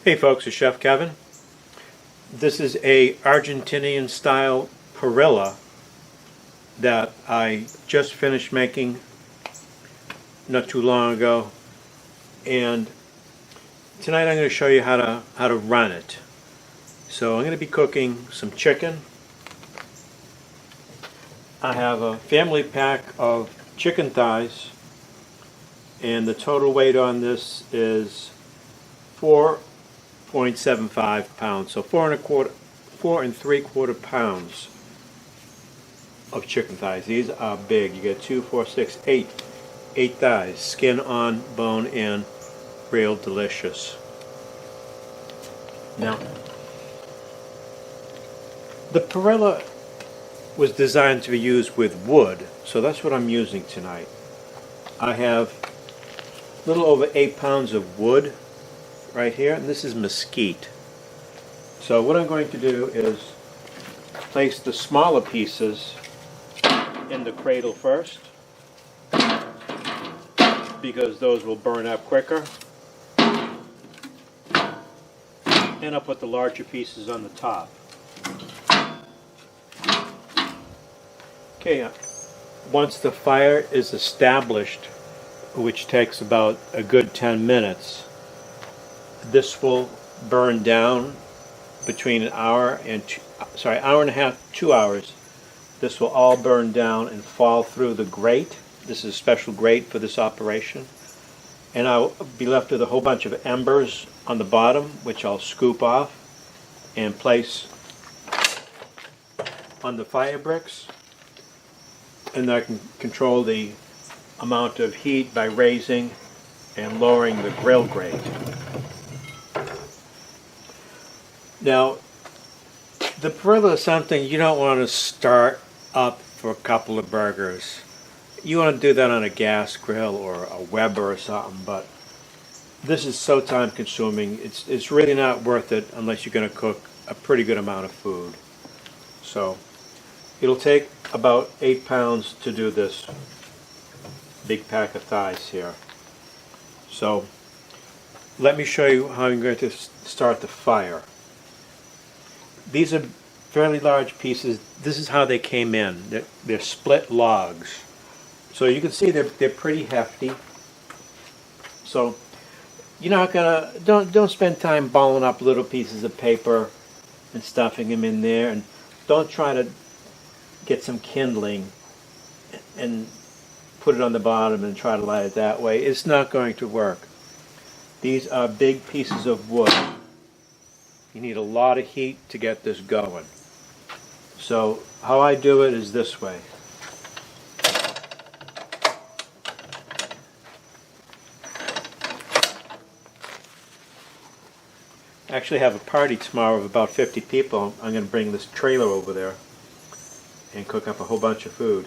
Hey folks, it's Chef Kevin. This is a Argentinian style Parrilla that I just finished making not too long ago, and tonight I'm going to show you how to run it. So I'm going to be cooking some chicken. I have a family pack of chicken thighs, and the total weight on this is 4.75 pounds. So 4.75 pounds of chicken thighs. These are big. You get 2, 4, 6, 8 thighs, skin on, bone in, real delicious. Now, the Parrilla was designed to be used with wood, so that's what I'm using tonight. I have a little over 8 pounds of wood right here, and this is mesquite. So what I'm going to do is place the smaller pieces in the cradle first, because those will burn up quicker, and I'll put the larger pieces on the top. Okay, once the fire is established, which takes about a good 10 minutes, this will burn down between an hour and hour and a half, 2 hours. This will all burn down and fall through the grate. This is a special grate for this operation. And I'll be left with a whole bunch of embers on the bottom, which I'll scoop off and place on the fire bricks. And I can control the amount of heat by raising and lowering the grill grate. Now, the Parrilla is something you don't want to start up for a couple of burgers. You want to do that on a gas grill or a Weber or something, but this is so time consuming, it's really not worth it unless you're going to cook a pretty good amount of food. So it'll take about 8 pounds to do this big pack of thighs here. So let me show you how I'm going to start the fire. These are fairly large pieces. This is how they came in. They're split logs. So you can see they're pretty hefty. So you're not gonna don't spend time balling up little pieces of paper and stuffing them in there, and don't try to get some kindling and put it on the bottom and try to light it that way. It's not going to work. These are big pieces of wood. You need a lot of heat to get this going. So how I do it is this way. I actually have a party tomorrow of about 50 people. I'm going to bring this trailer over there and cook up a whole bunch of food.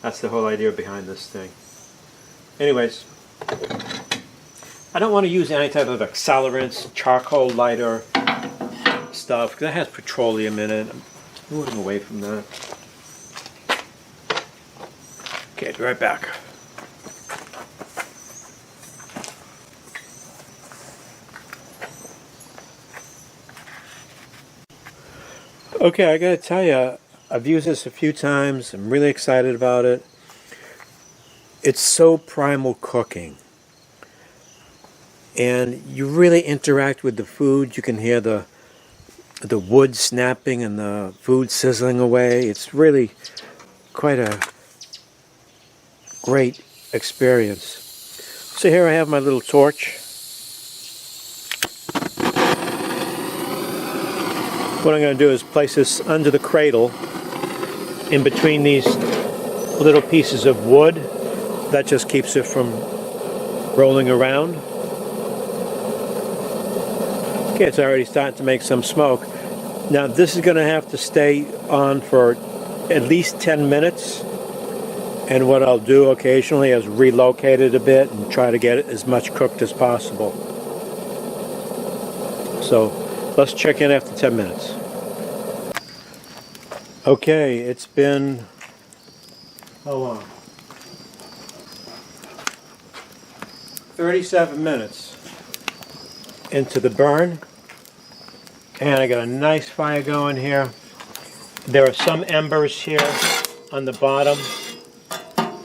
That's the whole idea behind this thing. Anyways, I don't want to use any type of accelerants, charcoal lighter stuff, because that has petroleum in it. I'm moving away from that. Okay, I'll be right back. Okay, I gotta tell you, I've used this a few times. I'm really excited about it. It's so primal cooking. And you really interact with the food. You can hear the wood snapping and the food sizzling away. It's really quite a great experience. So here I have my little torch. What I'm going to do is place this under the cradle in between these little pieces of wood. That just keeps it from rolling around. Okay, it's already starting to make some smoke. Now this is going to have to stay on for at least 10 minutes. And what I'll do occasionally is relocate it a bit and try to get it as much cooked as possible. So let's check in after 10 minutes. Okay, it's been, how long? 37 minutes. into the burn. And I got a nice fire going here. There are some embers here on the bottom,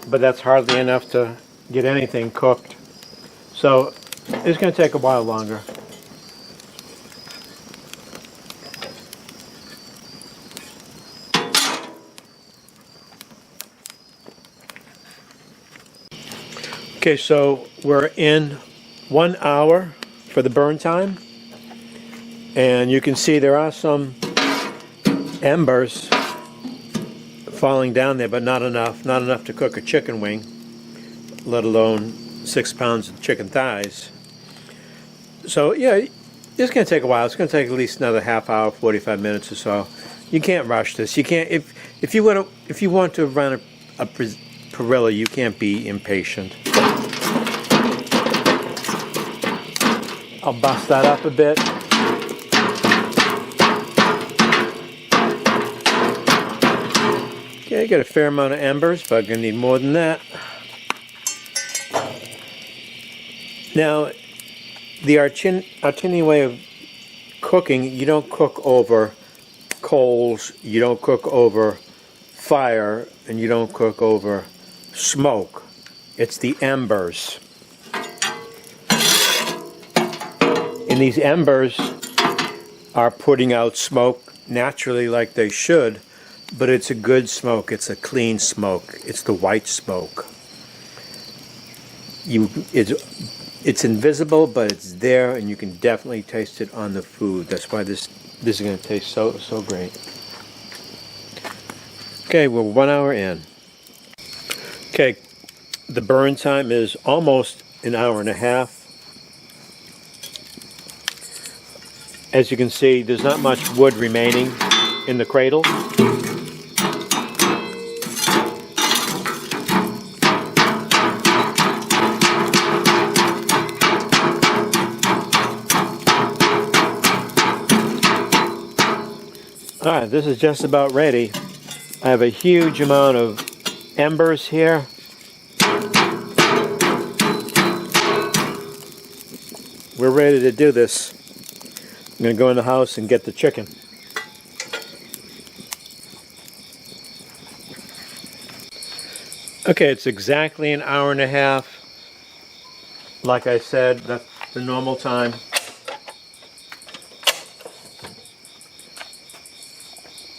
but that's hardly enough to get anything cooked. So it's going to take a while longer. Okay, so we're in 1 hour for the burn time. And you can see there are some embers falling down there, but not enough. Not enough to cook a chicken wing, let alone 6 pounds of chicken thighs. So yeah, it's going to take a while. It's going to take at least another half hour, 45 minutes or so. You can't rush this. You can't if you want to run a Parrilla, you can't be impatient. I'll bust that up a bit. Okay, I got a fair amount of embers, but I'm going to need more than that. Now, the Artinian way of cooking, you don't cook over coals, you don't cook over fire, and you don't cook over smoke. It's the embers. And these embers are putting out smoke naturally like they should, but it's a good smoke. It's a clean smoke. It's the white smoke. It's invisible, but it's there, and you can definitely taste it on the food. That's why this is going to taste so great. Okay, we're 1 hour in. Okay, the burn time is almost an hour and a half. As you can see, there's not much wood remaining in the cradle. Alright, this is just about ready. I have a huge amount of embers here. We're ready to do this. I'm going to go in the house and get the chicken. Okay, it's exactly an hour and a half. Like I said, that's the normal time.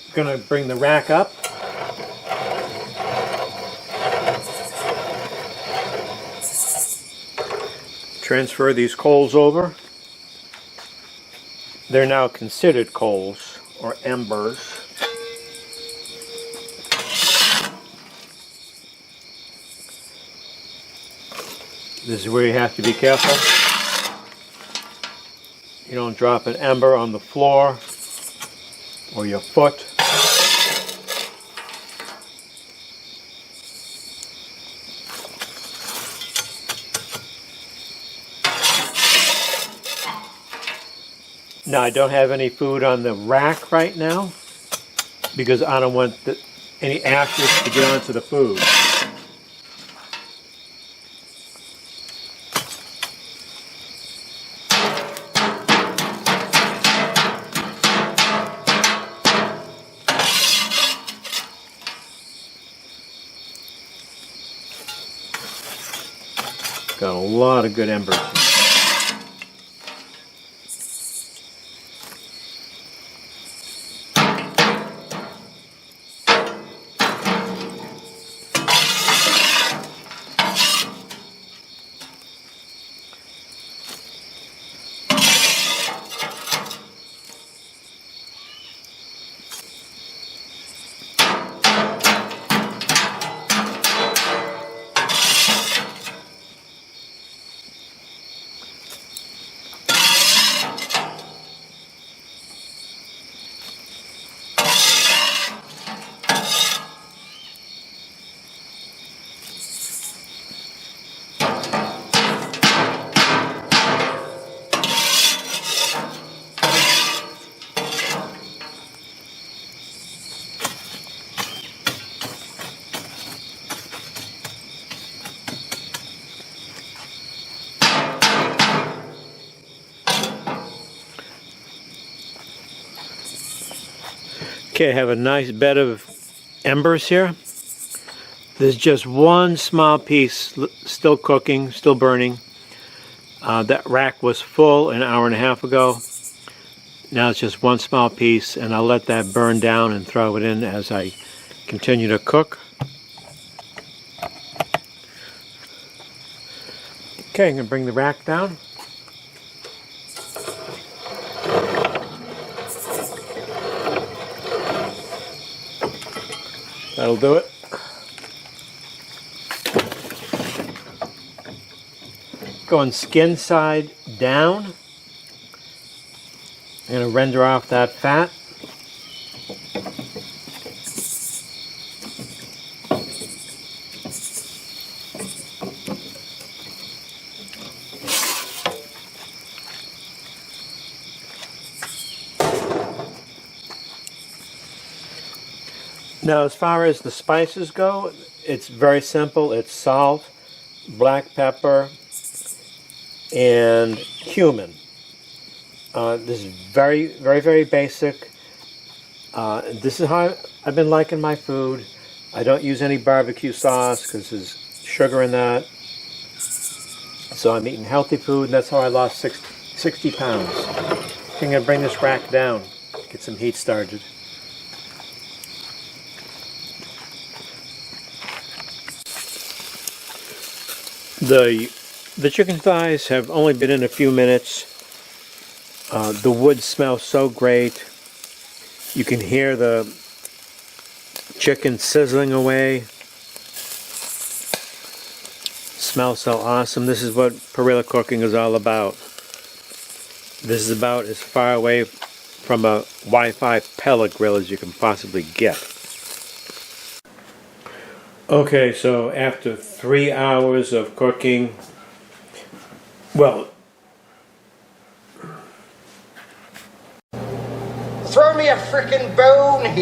I'm going to bring the rack up. Transfer these coals over. They're now considered coals or embers. This is where you have to be careful. You don't drop an ember on the floor or your foot. Now, I don't have any food on the rack right now because I don't want any ashes to get onto the food. Got a lot of good embers. Okay, I have a nice bed of embers here. There's just one small piece still cooking, still burning. That rack was full an hour and a half ago. Now it's just one small piece, and I'll let that burn down and throw it in as I continue to cook. Okay, I'm going to bring the rack down. That'll do it. Going skin side down. I'm going to render off that fat. Now, as far as the spices go, it's very simple. It's salt, black pepper, and cumin. This is very basic. This is how I've been liking my food. I don't use any barbecue sauce because there's sugar in that. So I'm eating healthy food, and that's how I lost 60 pounds. I'm going to bring this rack down, get some heat started. The chicken thighs have only been in a few minutes. The wood smells so great. You can hear the chicken sizzling away. Smells so awesome. This is what Parrilla cooking is all about. This is about as far away from a Wi-Fi pellet grill as you can possibly get. Okay, so after 3 hours of cooking, well, throw me a frickin' bone here.